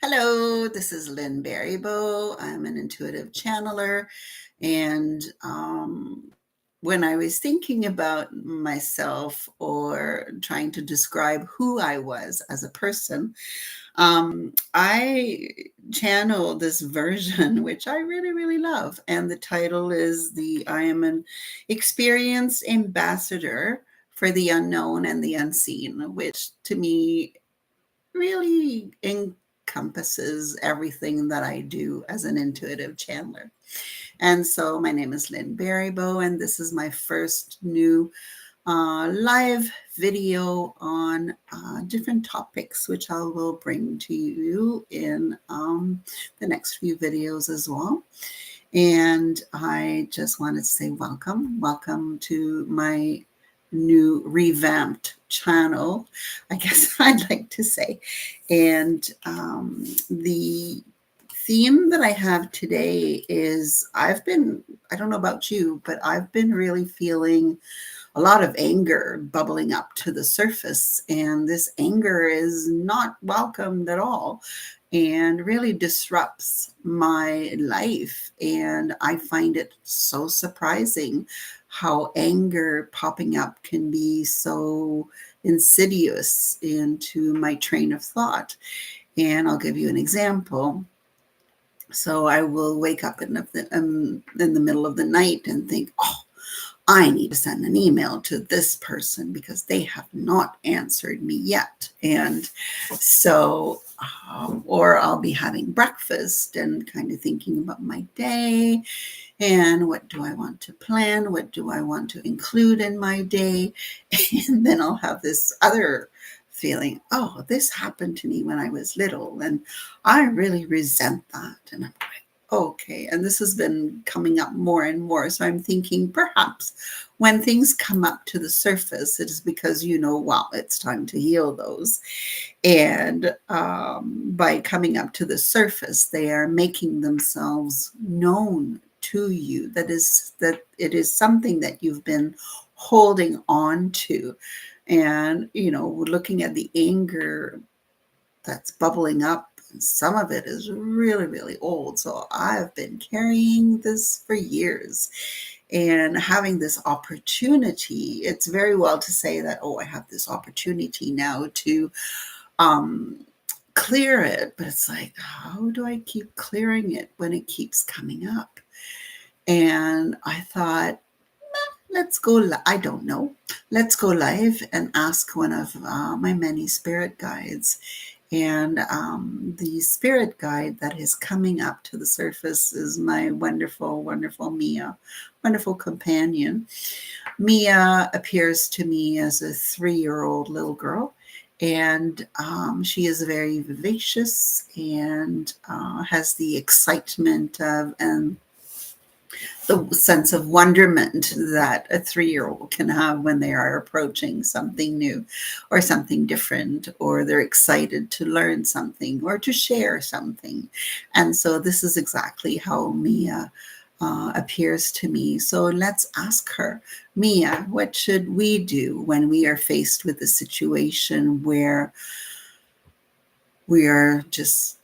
Hello, this is Lynn Berrybo. I'm an intuitive channeler. And when I was thinking about myself or trying to describe who I was as a person, I channel this version, which I really, really love. And the title is I am an experienced ambassador for the unknown and the unseen, which to me really encompasses everything that I do as an intuitive channeler. And so my name is Lynn Berrybo, and this is my first new live video on different topics, which I will bring to you in the next few videos as well. And I just wanted to say welcome to my new revamped channel, I guess I'd like to say. And the theme that I have today is I don't know about you, but I've been really feeling a lot of anger bubbling up to the surface. And this anger is not welcomed at all and really disrupts my life. And I find it so surprising how anger popping up can be so insidious into my train of thought. And I'll give you an example. So I will wake up in the middle of the night and think, oh, I need to send an email to this person because they have not answered me yet. And so, or I'll be having breakfast and kind of thinking about my day and what do I want to plan? What do I want to include in my day? And then I'll have this other feeling, oh, this happened to me when I was little, and I really resent that. And I'm like, okay. And this has been coming up more and more. So I'm thinking perhaps when things come up to the surface, it is because, well, it's time to heal those. And by coming up to the surface, they are making themselves known to you. That it is something that you've been holding on to. And, looking at the anger that's bubbling up, some of it is really, really old. So I've been carrying this for years and having this opportunity. It's very well to say that, oh, I have this opportunity now to clear it. But it's like, how do I keep clearing it when it keeps coming up? And I thought, let's go. I don't know. Let's go live and ask one of my many spirit guides. And the spirit guide that is coming up to the surface is my wonderful, wonderful Mia, wonderful companion. Mia appears to me as a 3-year-old little girl. And she is very vivacious and has the excitement of and the sense of wonderment that a 3-year-old can have when they are approaching something new or something different, or they're excited to learn something or to share something. And so this is exactly how Mia appears to me. So let's ask her, Mia, what should we do when we are faced with a situation where we are just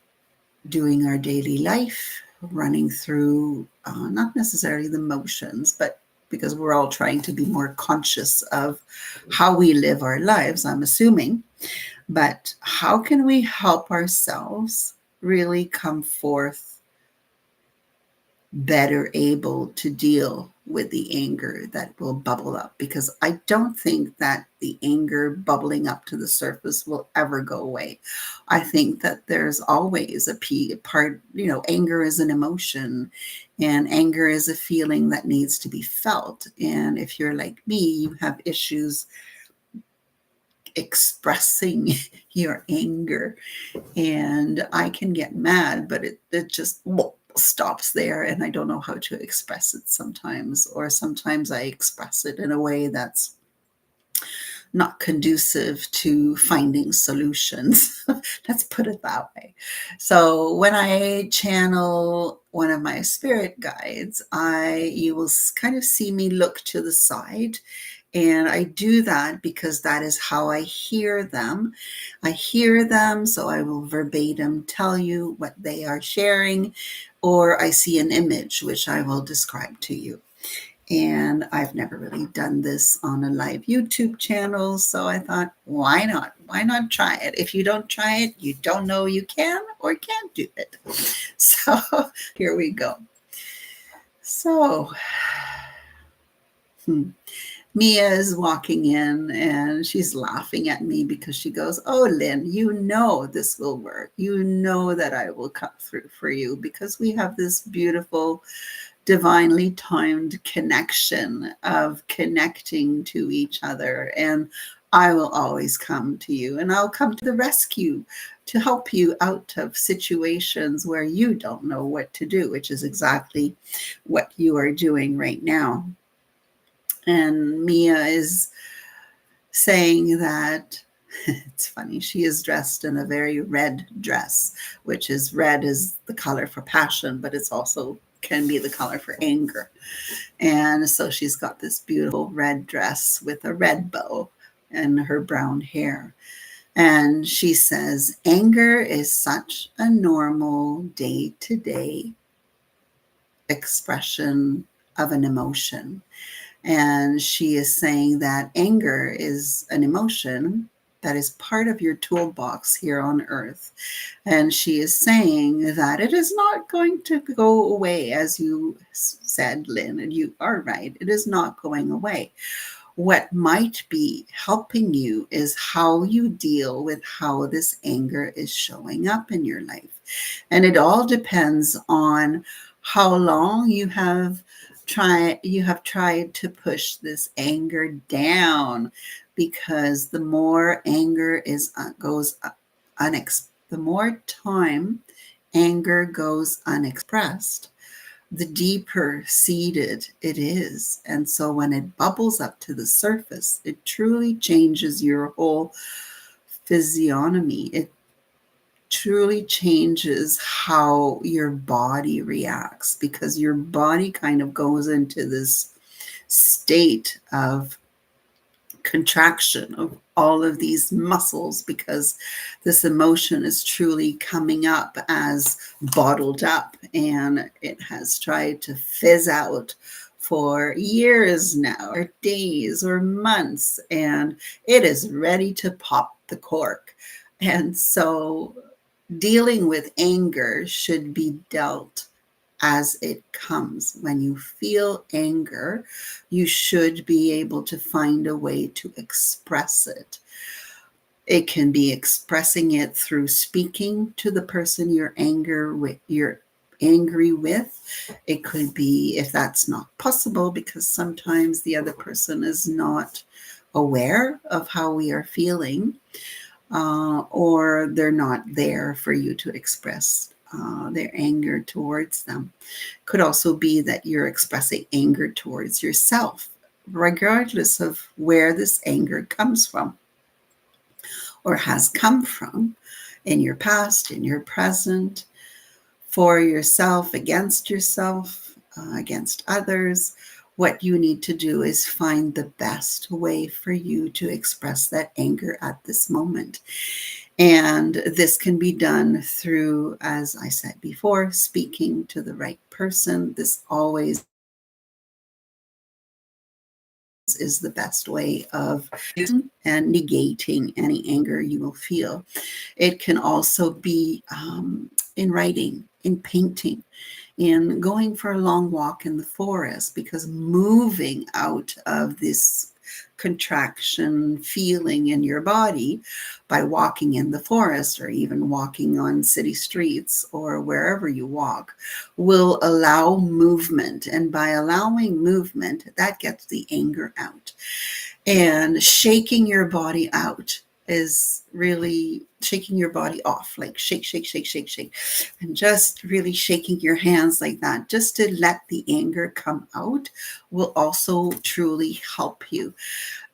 doing our daily life, running through not necessarily the motions, but because we're all trying to be more conscious of how we live our lives, I'm assuming. But how can we help ourselves really come forth better able to deal with the anger that will bubble up? Because I don't think that the anger bubbling up to the surface will ever go away. I think that there's always a part, anger is an emotion, and anger is a feeling that needs to be felt. And if you're like me, you have issues expressing your anger, and I can get mad, but it just stops there, and I don't know how to express it sometimes, or sometimes I express it in a way that's not conducive to finding solutions. Let's put it that way. So when I channel one of my spirit guides, you will kind of see me look to the side, And I do that because that is how I hear them. I hear them, so I will verbatim tell you what they are sharing, or I see an image, which I will describe to you. And I've never really done this on a live YouTube channel, so I thought, why not? Why not try it? If you don't try it, you don't know you can or can't do it. So here we go. So, Mia is walking in and she's laughing at me because she goes, "Oh, Lynn, you know this will work. You know that I will come through for you because we have this beautiful, divinely timed connection of connecting to each other. And I will always come to you and I'll come to the rescue to help you out of situations where you don't know what to do," which is exactly what you are doing right now. And Mia is saying that it's funny, she is dressed in a very red dress, which is red is the color for passion, but it's also can be the color for anger. And so she's got this beautiful red dress with a red bow and her brown hair. And she says, anger is such a normal day to day expression of an emotion. And she is saying that anger is an emotion that is part of your toolbox here on earth. And she is saying that it is not going to go away, as you said, Lynn, and you are right. It is not going away. What might be helping you is how you deal with how this anger is showing up in your life. And it all depends on how long you have tried to push this anger down, because the more anger goes the more time anger goes unexpressed, the deeper seated it is. And so when it bubbles up to the surface, it truly changes your whole physiognomy. It truly changes how your body reacts, because your body kind of goes into this state of contraction of all of these muscles, because this emotion is truly coming up as bottled up and it has tried to fizz out for years now, or days or months, and it is ready to pop the cork. And so dealing with anger should be dealt as it comes. When you feel anger, you should be able to find a way to express it. It can be expressing it through speaking to the person you're angry with. It could be, if that's not possible, because sometimes the other person is not aware of how we are feeling, or they're not there for you to express their anger towards them. Could also be that you're expressing anger towards yourself, regardless of where this anger comes from or has come from in your past, in your present, for yourself, against others. What you need to do is find the best way for you to express that anger at this moment. And this can be done through, as I said before, speaking to the right person. This always is the best way of using and negating any anger you will feel. It can also be in writing, in painting, in going for a long walk in the forest, because moving out of this contraction feeling in your body by walking in the forest, or even walking on city streets or wherever you walk, will allow movement. And by allowing movement, that gets the anger out. And shaking your body out is really shaking your body off, like shake, shake, shake, shake, shake. And just really shaking your hands like that, just to let the anger come out, will also truly help you.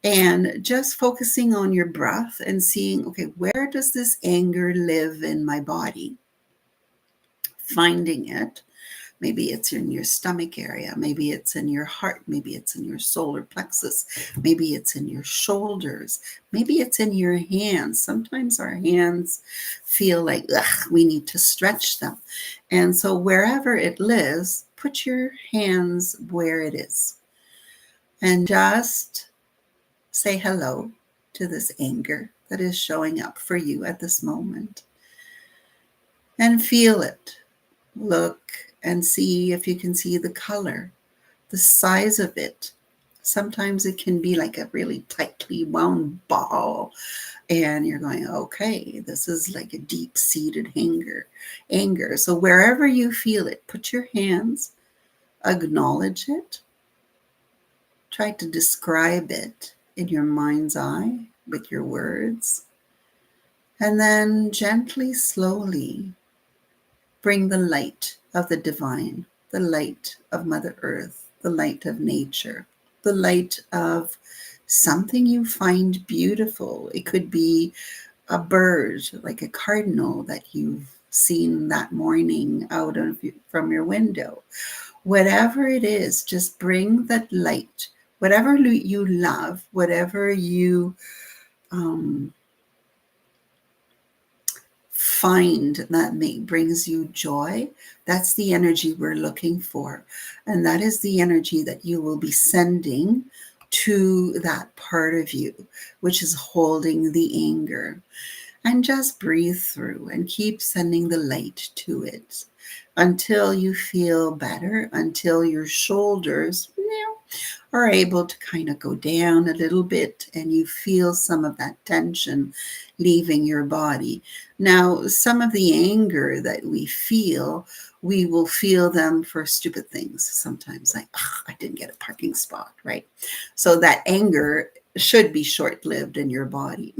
And just focusing on your breath and seeing, okay, where does this anger live in my body? Finding it, Maybe it's in your stomach area. Maybe it's in your heart. Maybe it's in your solar plexus. Maybe it's in your shoulders. Maybe it's in your hands. Sometimes our hands feel like, ugh, we need to stretch them. And so wherever it lives, put your hands where it is and just say hello to this anger that is showing up for you at this moment. And feel it. Look and see if you can see the color, the size of it. Sometimes it can be like a really tightly wound ball, and you're going, okay, this is like a deep-seated anger. So wherever you feel it, put your hands, acknowledge it, try to describe it in your mind's eye with your words, and then gently, slowly bring the light of the divine, the light of Mother Earth, the light of nature, the light of something you find beautiful. It could be a bird, like a cardinal that you've seen that morning out from your window. Whatever it is, just bring that light. Whatever you love, whatever you find that brings you joy, that's the energy we're looking for. And that is the energy that you will be sending to that part of you, which is holding the anger. And just breathe through and keep sending the light to it until you feel better, until your shoulders are able to kind of go down a little bit and you feel some of that tension leaving your body. Now, some of the anger that we will feel them for stupid things sometimes, like, oh, I didn't get a parking spot, right? So that anger should be short-lived in your body.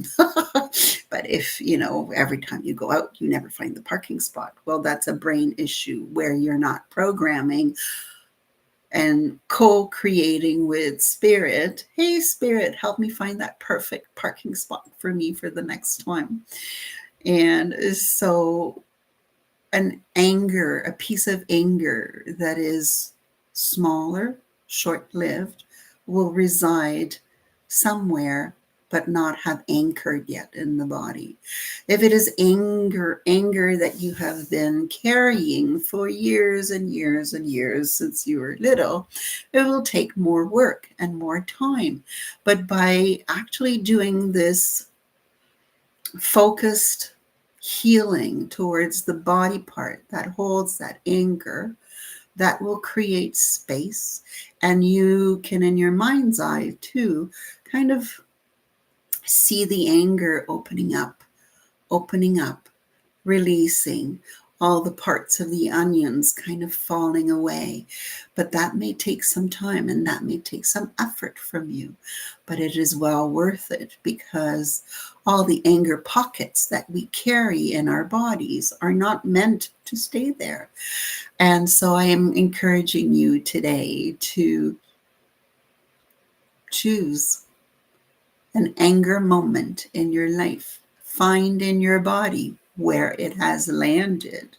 But if, every time you go out, you never find the parking spot, well, that's a brain issue where you're not programming and co-creating with spirit. Hey, spirit, help me find that perfect parking spot for me for the next time. And so a piece of anger that is smaller, short-lived, will reside somewhere but not have anchored yet in the body. If it is anger that you have been carrying for years and years and years since you were little, it will take more work and more time. But by actually doing this focused healing towards the body part that holds that anger, that will create space. And you can, in your mind's eye too, kind of see the anger opening up, releasing all the parts of the onions kind of falling away. But that may take some time and that may take some effort from you, but it is well worth it, because all the anger pockets that we carry in our bodies are not meant to stay there. And so I am encouraging you today to choose an anger moment in your life. Find in your body where it has landed.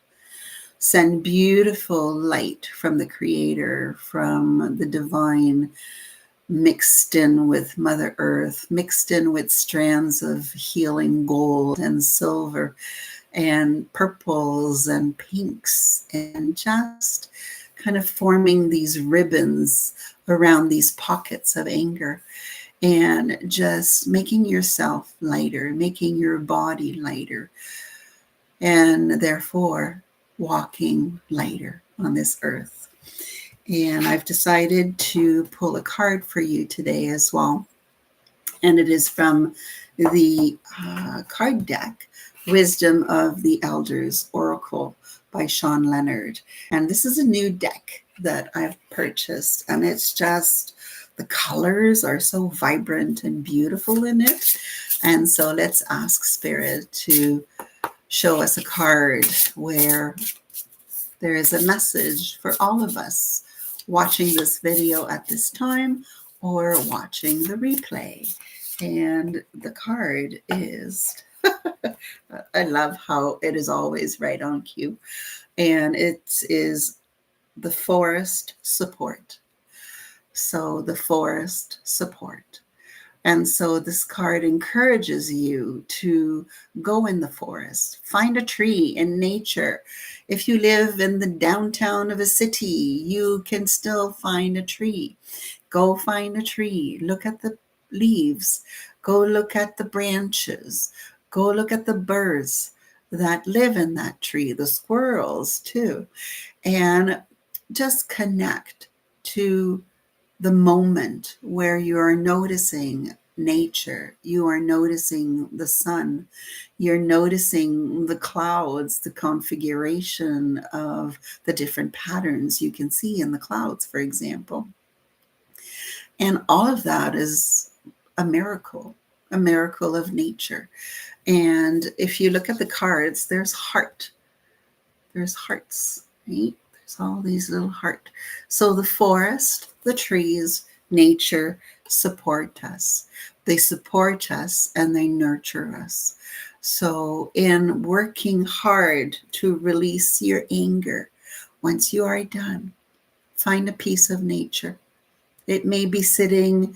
Send beautiful light from the Creator, from the divine, mixed in with Mother Earth, mixed in with strands of healing gold and silver and purples and pinks, and just kind of forming these ribbons around these pockets of anger. And just making yourself lighter, making your body lighter, and therefore walking lighter on this earth. And I've decided to pull a card for you today as well. And it is from the card deck, Wisdom of the Elders Oracle by Sean Leonard. And this is a new deck that I've purchased, and it's just, the colors are so vibrant and beautiful in it. And so let's ask Spirit to show us a card where there is a message for all of us watching this video at this time or watching the replay. And the card is, I love how it is always right on cue. And it is the forest support. So the forest support. And so this card encourages you to go in the forest, find a tree in nature. If you live in the downtown of a city, you can still find a tree. Go find a tree, look at the leaves, go look at the branches, go look at the birds that live in that tree, the squirrels too, and just connect to the moment where you are noticing nature, you are noticing the sun, you're noticing the clouds, the configuration of the different patterns you can see in the clouds, for example. And all of that is a miracle of nature. And if you look at the cards, there's hearts, right? There's all these little heart. So the forest, the trees, nature support us. They support us and they nurture us. So in working hard to release your anger, once you are done, find a piece of nature. It may be sitting,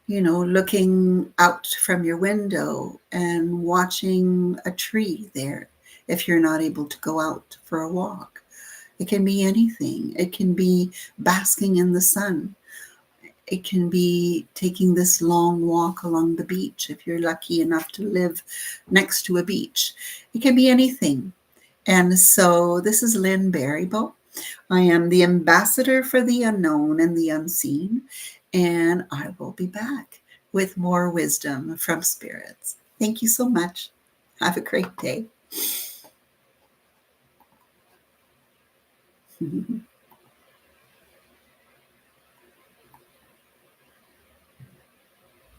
looking out from your window and watching a tree there if you're not able to go out for a walk. It can be anything. It can be basking in the sun. It can be taking this long walk along the beach if you're lucky enough to live next to a beach. It can be anything. And so this is Lynn Baribeau. I am the ambassador for the unknown and the unseen, and I will be back with more wisdom from spirits. Thank you so much. Have a great day.